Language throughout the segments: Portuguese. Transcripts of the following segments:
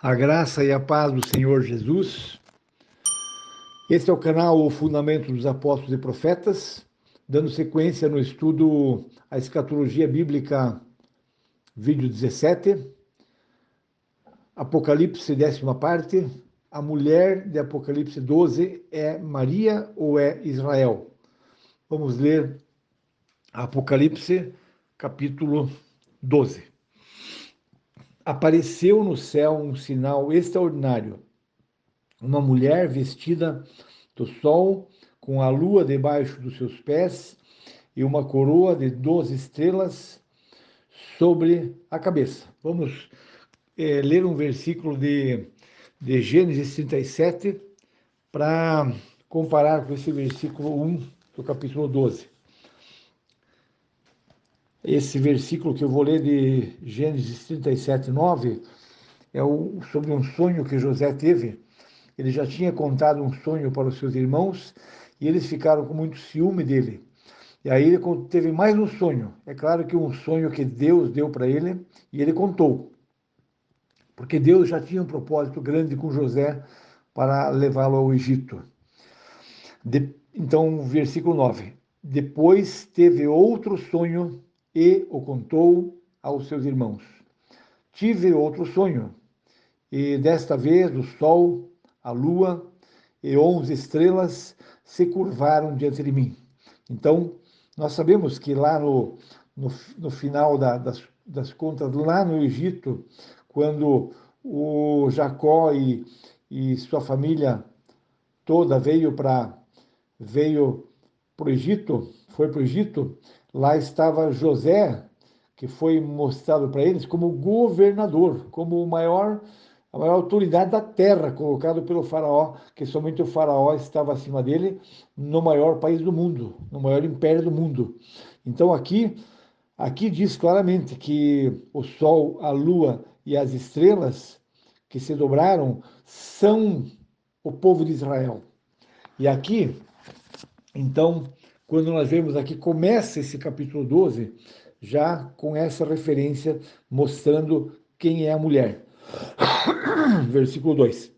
A graça e a paz do Senhor Jesus. Este é o canal O Fundamento dos Apóstolos e Profetas, dando sequência no estudo A Escatologia Bíblica, vídeo 17, Apocalipse, 10ª parte. A mulher de Apocalipse 12 é Maria ou é Israel? Vamos ler Apocalipse, capítulo 12. Apareceu no céu um sinal extraordinário, uma mulher vestida do sol, com a lua debaixo dos seus pés e uma coroa de 12 estrelas sobre a cabeça. Vamos ler um versículo de Gênesis 37 para comparar com esse versículo 1 do capítulo 12. Esse versículo que eu vou ler de Gênesis 37, 9, é sobre um sonho que José teve. Ele já tinha contado um sonho para os seus irmãos e eles ficaram com muito ciúme dele. E aí ele teve mais um sonho. É claro que um sonho que Deus deu para ele e ele contou. Porque Deus já tinha um propósito grande com José para levá-lo ao Egito. Então, versículo 9. Depois teve outro sonho e o contou aos seus irmãos. Tive outro sonho, e desta vez o sol, a lua e 11 estrelas se curvaram diante de mim. Então, nós sabemos que lá no final das contas, lá no Egito, quando o Jacó e sua família toda veio para o Egito, foi para o Egito, lá estava José, que foi mostrado para eles como governador, como a maior autoridade da terra, colocado pelo faraó, que somente o faraó estava acima dele, no maior país do mundo, no maior império do mundo. Então aqui diz claramente que o sol, a lua e as estrelas que se dobraram são o povo de Israel. E aqui, então, quando nós vemos aqui, começa esse capítulo 12, já com essa referência, mostrando quem é a mulher. Versículo 2.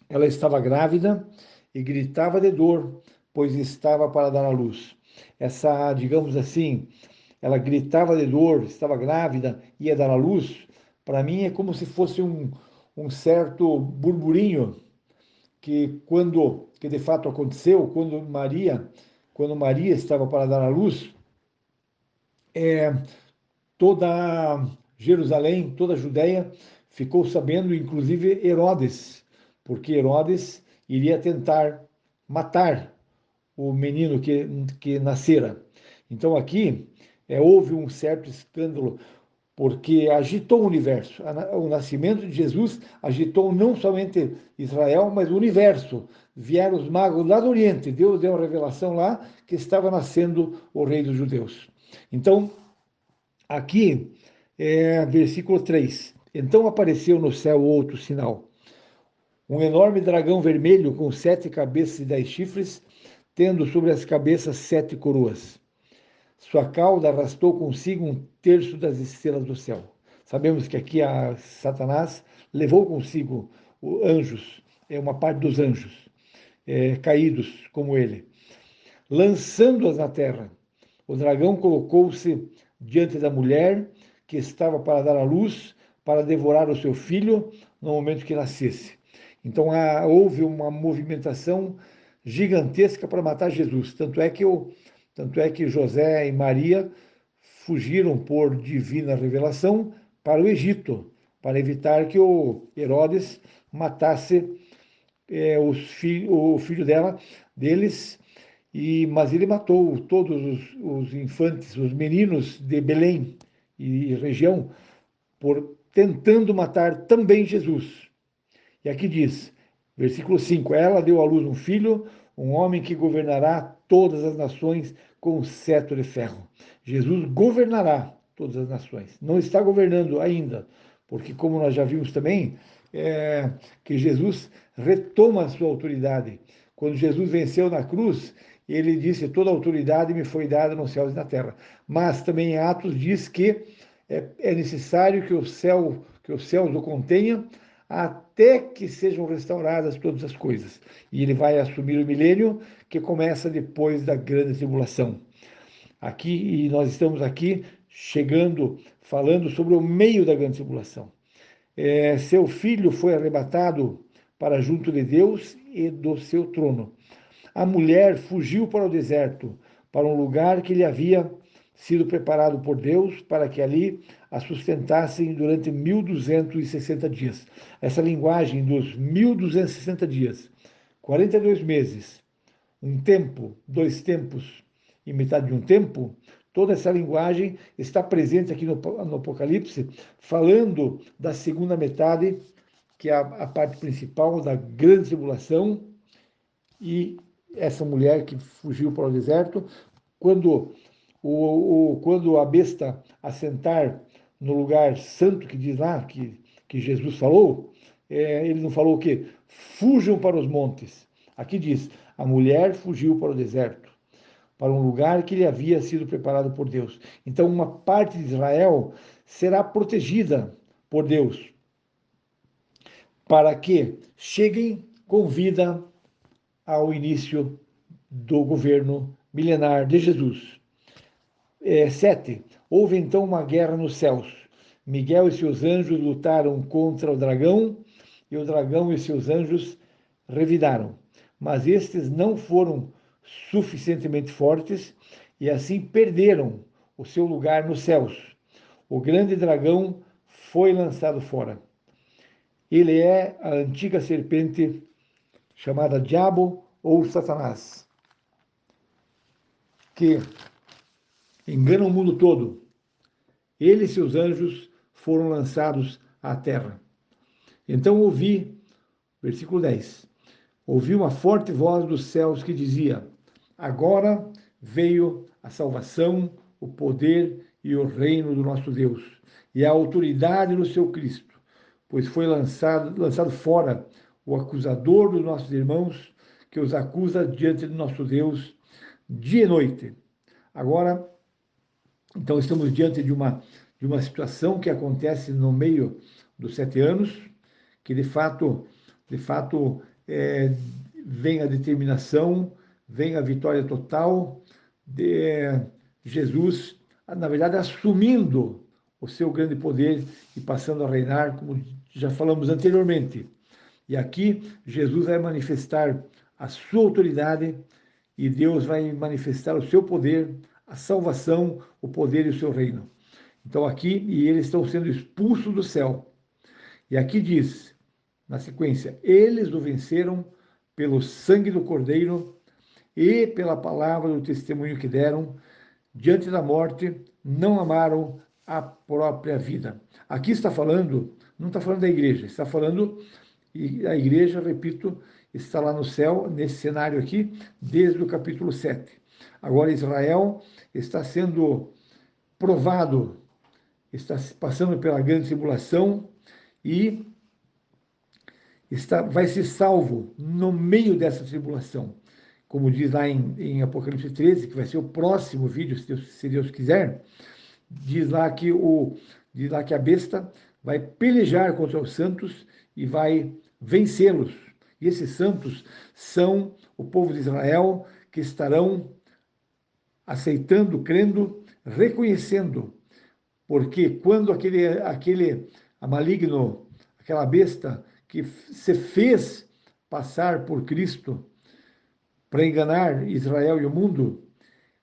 Ela estava grávida e gritava de dor, pois estava para dar à luz. Essa, digamos assim, ela gritava de dor, estava grávida, ia dar à luz. Para mim é como se fosse um certo burburinho que de fato aconteceu quando Maria estava para dar à luz, toda Jerusalém, toda a Judéia ficou sabendo, inclusive Herodes, porque Herodes iria tentar matar o menino que nascera. Então aqui houve um certo escândalo, porque agitou o universo. O nascimento de Jesus agitou não somente Israel, mas o universo. Vieram os magos lá do Oriente, Deus deu uma revelação lá que estava nascendo o rei dos judeus. Então, aqui, versículo 3. Então apareceu no céu outro sinal. Um enorme dragão vermelho com 7 cabeças e 10 chifres, tendo sobre as cabeças 7 coroas. Sua cauda arrastou consigo 1/3 das estrelas do céu. Sabemos que aqui Satanás levou consigo anjos, uma parte dos anjos, caídos como ele, lançando-as na terra. O dragão colocou-se diante da mulher que estava para dar à luz, para devorar o seu filho no momento que nascesse. Então houve uma movimentação gigantesca para matar Jesus. Tanto é que José e Maria fugiram por divina revelação para o Egito, para evitar que o Herodes matasse o filho deles, mas ele matou todos os infantes, os meninos de Belém e região, por tentando matar também Jesus. E aqui diz, versículo 5, ela deu à luz um filho, um homem que governará todas as nações com um cetro de ferro. Jesus governará todas as nações. Não está governando ainda, porque como nós já vimos também, que Jesus retoma a sua autoridade. Quando Jesus venceu na cruz, ele disse, toda a autoridade me foi dada nos céus e na terra. Mas também em Atos diz que é necessário que os céus o contenham, até que sejam restauradas todas as coisas. E ele vai assumir o milênio, que começa depois da grande tribulação. Aqui, e nós estamos aqui chegando, falando sobre o meio da grande tribulação. Seu filho foi arrebatado para junto de Deus e do seu trono. A mulher fugiu para o deserto, para um lugar que lhe havia sido preparado por Deus, para que ali a sustentassem durante 1260 dias. Essa linguagem dos 1260 dias, 42 meses, um tempo, dois tempos e metade de um tempo, toda essa linguagem está presente aqui no Apocalipse, falando da segunda metade, que é a parte principal da grande tribulação, e essa mulher que fugiu para o deserto, quando quando a besta assentar no lugar santo que diz lá, que Jesus falou, ele não falou o quê? Fujam para os montes. Aqui diz, a mulher fugiu para o deserto, para um lugar que lhe havia sido preparado por Deus. Então, uma parte de Israel será protegida por Deus, para que cheguem com vida ao início do governo milenar de Jesus. 7. Houve então uma guerra nos céus. Miguel e seus anjos lutaram contra o dragão, e o dragão e seus anjos revidaram. Mas estes não foram suficientemente fortes e assim perderam o seu lugar nos céus. O grande dragão foi lançado fora. Ele é a antiga serpente chamada Diabo ou Satanás, que engana o mundo todo. Ele e seus anjos foram lançados à terra. Então ouvi, versículo 10, ouvi uma forte voz dos céus que dizia: agora veio a salvação, o poder e o reino do nosso Deus, e a autoridade no seu Cristo, pois foi lançado fora o acusador dos nossos irmãos, que os acusa diante do nosso Deus dia e noite. Agora, então, estamos diante de uma situação que acontece no meio dos 7 anos, que de fato vem a determinação, vem a vitória total de Jesus, na verdade, assumindo o seu grande poder e passando a reinar, como já falamos anteriormente. E aqui, Jesus vai manifestar a sua autoridade e Deus vai manifestar o seu poder, a salvação, o poder e o seu reino. Então aqui, e eles estão sendo expulsos do céu. E aqui diz, na sequência, eles o venceram pelo sangue do Cordeiro e pela palavra do testemunho que deram, diante da morte, não amaram a própria vida. Aqui está falando, não está falando da igreja, está falando, e a igreja, repito, está lá no céu, nesse cenário aqui, desde o capítulo 7. Agora Israel está sendo provado, está passando pela grande tribulação e vai ser salvo no meio dessa tribulação. Como diz lá em Apocalipse 13, que vai ser o próximo vídeo, se Deus quiser, diz lá que a besta vai pelejar contra os santos e vai vencê-los. E esses santos são o povo de Israel, que estarão aceitando, crendo, reconhecendo, porque quando aquele maligno, aquela besta que se fez passar por Cristo para enganar Israel e o mundo,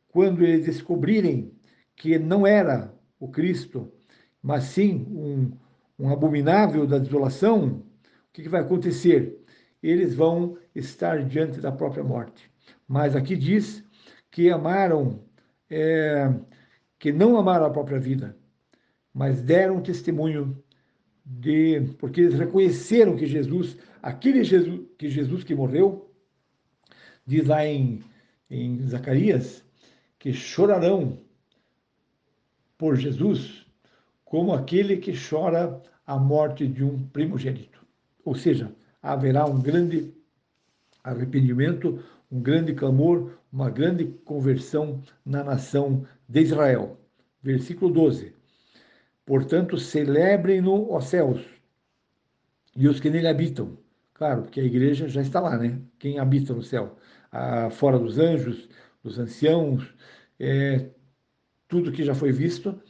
quando eles descobrirem que não era o Cristo, mas sim um abominável da desolação, o que vai acontecer? Eles vão estar diante da própria morte. Mas aqui diz que que não amaram a própria vida, mas deram testemunho porque eles reconheceram que aquele Jesus que morreu, diz lá em Zacarias, que chorarão por Jesus como aquele que chora a morte de um primogênito. Ou seja, haverá um grande arrependimento, um grande clamor, uma grande conversão na nação de Israel. Versículo 12. Portanto, celebrem-no, ó céus, e os que nele habitam. Claro, porque a igreja já está lá, né? Quem habita no céu? Fora dos anjos, dos anciãos, é, tudo que já foi visto,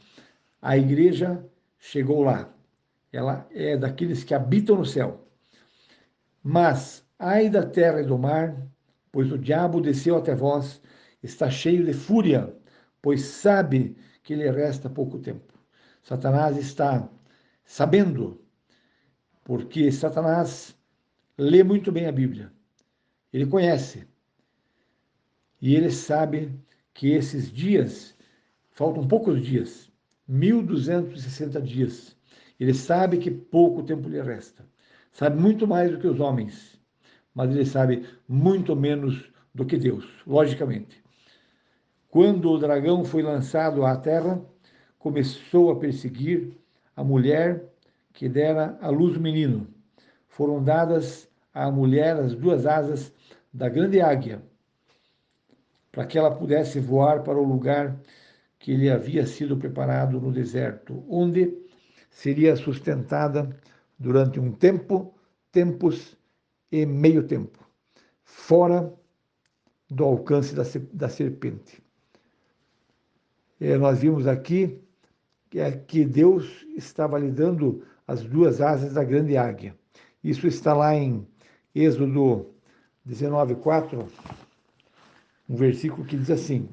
a igreja chegou lá. Ela é daqueles que habitam no céu. Mas, ai da terra e do mar, pois o diabo desceu até vós, está cheio de fúria, pois sabe que lhe resta pouco tempo. Satanás está sabendo, porque Satanás lê muito bem a Bíblia. Ele conhece e ele sabe que esses dias, faltam poucos dias, 1260 dias. Ele sabe que pouco tempo lhe resta. Sabe muito mais do que os homens, mas ele sabe muito menos do que Deus, logicamente. Quando o dragão foi lançado à terra, começou a perseguir a mulher que dera à luz o menino. Foram dadas à mulher as duas asas da grande águia, para que ela pudesse voar para o lugar que lhe havia sido preparado no deserto, onde seria sustentada durante um tempo, tempos e meio tempo, fora do alcance da serpente. Nós vimos aqui que Deus estava lhe dando as duas asas da grande águia. Isso está lá em Êxodo 19:4, um versículo que diz assim: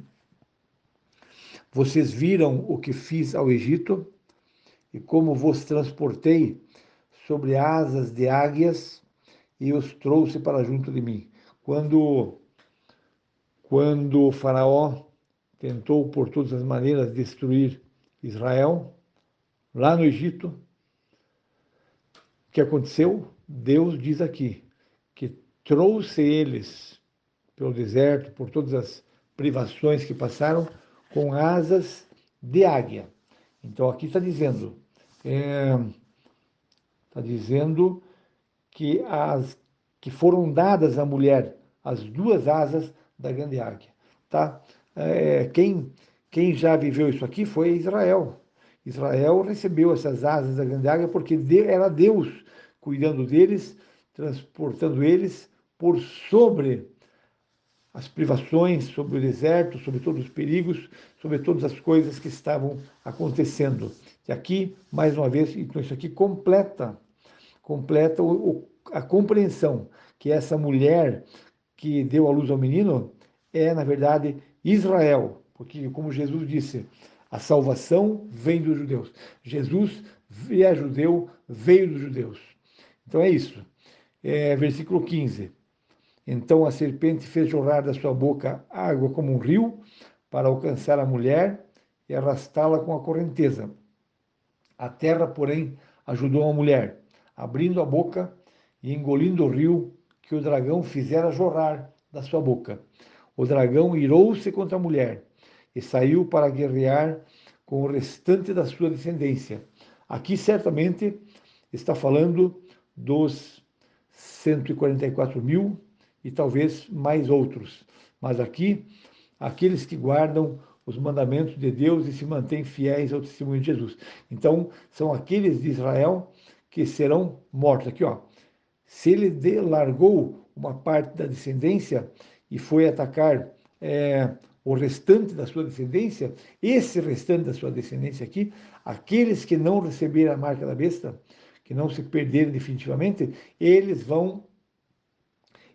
Vocês viram o que fiz ao Egito e como vos transportei sobre asas de águias e os trouxe para junto de mim. Quando o faraó tentou por todas as maneiras destruir Israel, lá no Egito, o que aconteceu? Deus diz aqui que trouxe eles pelo deserto, por todas as privações que passaram, com asas de águia. Então aqui está dizendo que que foram dadas à mulher as duas asas da grande águia, tá? Quem já viveu isso aqui foi Israel. Israel recebeu essas asas da grande águia porque era Deus cuidando deles, transportando eles por sobre as privações, sobre o deserto, sobre todos os perigos, sobre todas as coisas que estavam acontecendo. E aqui, mais uma vez, então isso aqui completa a compreensão que essa mulher que deu à luz ao menino é, na verdade, Israel, porque, como Jesus disse, a salvação vem dos judeus. Jesus é judeu, veio dos judeus. Então é isso. Versículo 15. Então a serpente fez jorrar da sua boca água como um rio para alcançar a mulher e arrastá-la com a correnteza. A terra, porém, ajudou a mulher, abrindo a boca e engolindo o rio que o dragão fizera jorrar da sua boca. O dragão irou-se contra a mulher e saiu para guerrear com o restante da sua descendência. Aqui certamente está falando dos 144 mil e talvez mais outros. Mas aqui, aqueles que guardam os mandamentos de Deus e se mantêm fiéis ao testemunho de Jesus. Então, são aqueles de Israel que serão mortos. Aqui, ó. Se ele largou uma parte da descendência e foi atacar o restante da sua descendência, esse restante da sua descendência aqui, aqueles que não receberam a marca da besta, que não se perderem definitivamente,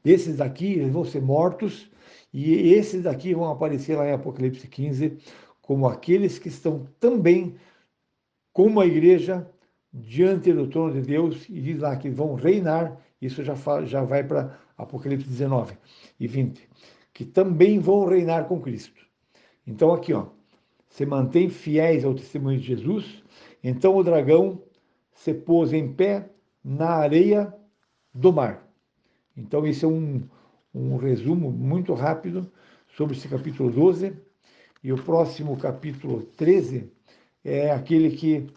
esses daqui eles vão ser mortos, e esses daqui vão aparecer lá em Apocalipse 15 como aqueles que estão também como a igreja diante do trono de Deus, e diz lá que vão reinar. Isso já vai para Apocalipse 19 e 20, que também vão reinar com Cristo. Então aqui, ó, se mantém fiéis ao testemunho de Jesus. Então o dragão se pôs em pé na areia do mar. Então esse é um resumo muito rápido sobre esse capítulo 12. E o próximo capítulo 13 é aquele que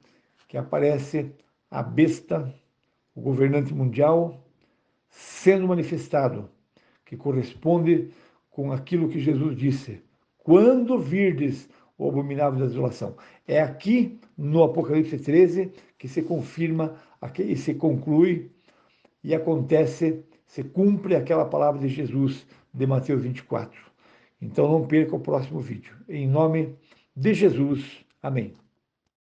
aparece a besta, o governante mundial, sendo manifestado, que corresponde com aquilo que Jesus disse: quando virdes o abominável da desolação. Aqui no Apocalipse 13 que se confirma e se conclui e acontece, se cumpre aquela palavra de Jesus de Mateus 24. Então não perca o próximo vídeo. Em nome de Jesus, amém.